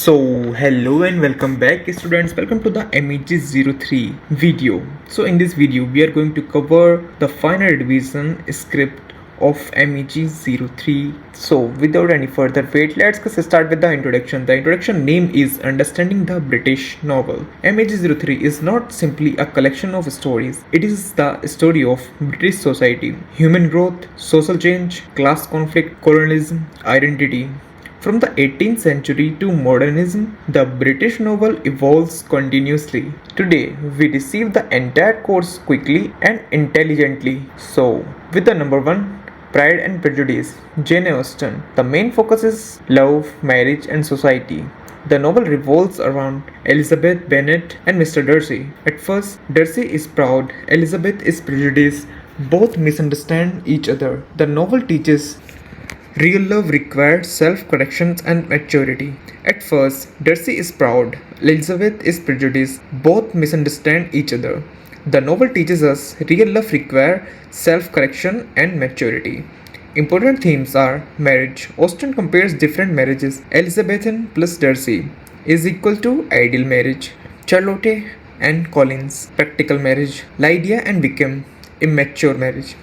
Hello and welcome back students, welcome to the MEG-03 video. So in this video we are going to cover the final revision script of MEG-03. So without any further wait, let's start with the introduction. The introduction name is Understanding the British Novel. MEG-03 is not simply a collection of stories. It is the story of British society, human growth, social change, class conflict, colonialism, identity. From the 18th century to modernism, the British novel evolves continuously. Today, we receive the entire course quickly and intelligently. So, with the number 1, Pride and Prejudice, Jane Austen. The main focus is love, marriage, and society. The novel revolves around Elizabeth Bennet and Mr. Darcy. At first, Darcy is proud, Elizabeth is prejudiced. Both misunderstand each other. The novel teaches real love requires self-correction and maturity. At first, Darcy is proud, Elizabeth is prejudiced. Both misunderstand each other. The novel teaches us real love requires self-correction and maturity. Important themes are marriage. Austen compares different marriages. Elizabethan plus Darcy is equal to ideal marriage. Charlotte and Collins, practical marriage. Lydia and Wickham, immature marriage.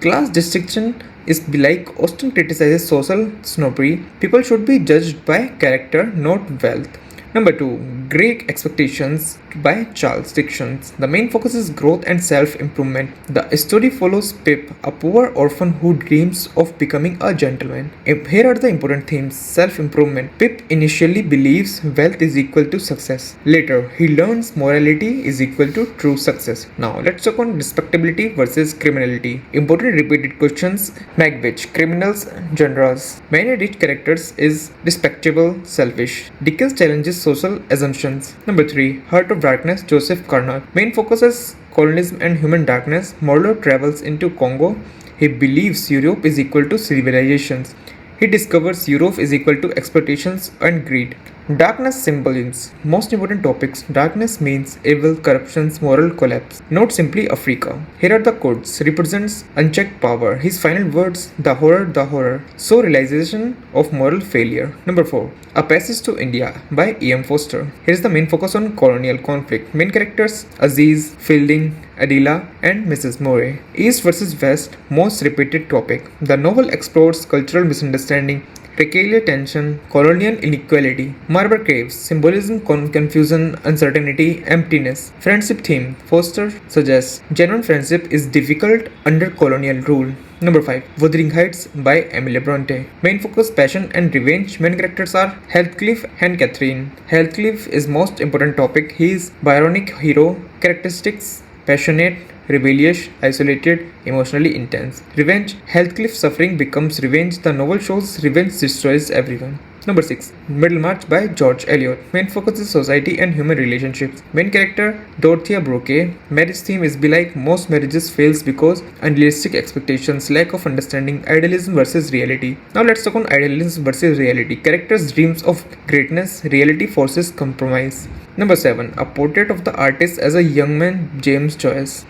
Class distinction is like Austen criticizes social snobbery. People should be judged by character, not wealth. Number 2, Great Expectations by Charles Dickens. The main focus is growth and self-improvement. The story follows Pip, a poor orphan who dreams of becoming a gentleman. Here are the important themes. Self-improvement. Pip initially believes wealth is equal to success. Later, he learns morality is equal to true success. Now, let's talk on respectability versus criminality. Important repeated questions. Macbeth, criminals, generous. Many rich characters is respectable, selfish. Dickens challenges social assumptions. Number 3, Heart of Darkness, Joseph Conrad. Main focus is colonialism and human darkness. Marlow travels into Congo. He believes Europe is equal to civilizations. He discovers Europe is equal to exploitations and greed. Darkness symbolism. Most important topics. Darkness means evil, corruptions, moral collapse. Not simply Africa. Here are the Kurtz. Represents unchecked power. His final words, the horror, the horror. So realization of moral failure. Number 4. A Passage to India by E.M. Forster. Here is the main focus on colonial conflict. Main characters Aziz, Fielding, Adela, and Mrs. Moray. East versus West, most repeated topic. The novel explores cultural misunderstanding, peculiar tension, colonial inequality. Marber Caves, symbolism, confusion, uncertainty, emptiness. Friendship theme. Forster suggests genuine friendship is difficult under colonial rule. Number 5, Wuthering Heights by Emily Bronte. Main focus passion and revenge. Main characters are Heathcliff and Catherine. Heathcliff is most important topic. He is Byronic hero. Characteristics: passionate, rebellious, isolated, emotionally intense. Revenge. Heathcliff's suffering becomes revenge. The novel shows revenge destroys everyone. Number 6, Middlemarch by George Eliot. Main focus is society and human relationships. Main character Dorothea Brooke. Marriage theme is be like most marriages fails because unrealistic expectations, lack of understanding, idealism versus reality. Now let's talk on idealism versus reality. Characters dreams of greatness, reality forces compromise. Number 7, A Portrait of the Artist as a Young Man, James Joyce.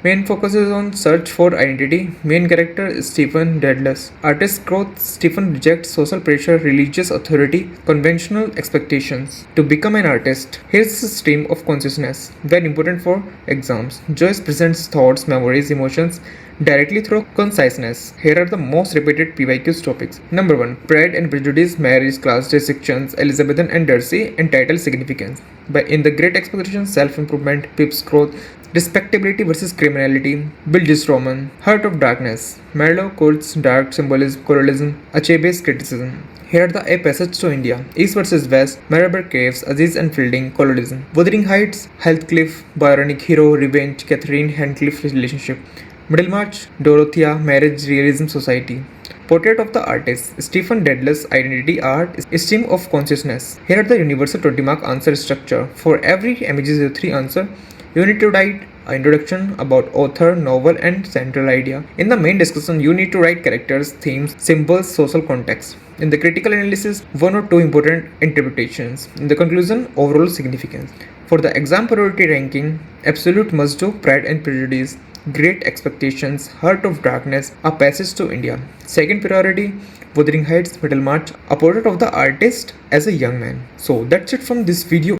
Main focus is on search for identity. Main character is Stephen Dedalus. Artist growth. Stephen rejects social pressure, religious authority, conventional expectations to become an artist. Here's a stream of consciousness, very important for exams. Joyce presents thoughts, memories, emotions directly through conciseness. Here are the most repeated PYQs topics. Number 1, Pride and Prejudice, marriage, class distinctions, Elizabethan and Darcy, and title significance. In the Great Expectation, self-improvement, Pip's growth, respectability versus criminality, Bildungsroman, Heart of Darkness, Marlow, Kurtz, dark symbolism, colonialism, Achebe's criticism. Here are the A Passage to India, East versus West, Marber Caves, Aziz and Fielding, colonialism. Wuthering Heights, Heathcliff, Byronic hero, revenge, Catherine, Heathcliff relationship. Middlemarch, Dorothea, marriage, realism, society. Portrait of the Artist, Stephen Dedalus, identity, art, stream of consciousness. Here are the universal 20-mark answer structure. For every MEG-03 answer, you need to write an introduction about author, novel, and central idea. In the main discussion, you need to write characters, themes, symbols, social context. In the critical analysis, 1 or 2 important interpretations. In the conclusion, overall significance. For the exam priority ranking, absolute must do, Pride and Prejudice, Great Expectations, Heart of Darkness, A Passage to India. Second priority, Wuthering Heights, Middlemarch, a portrait of the artist as a young man. So that's it from this video.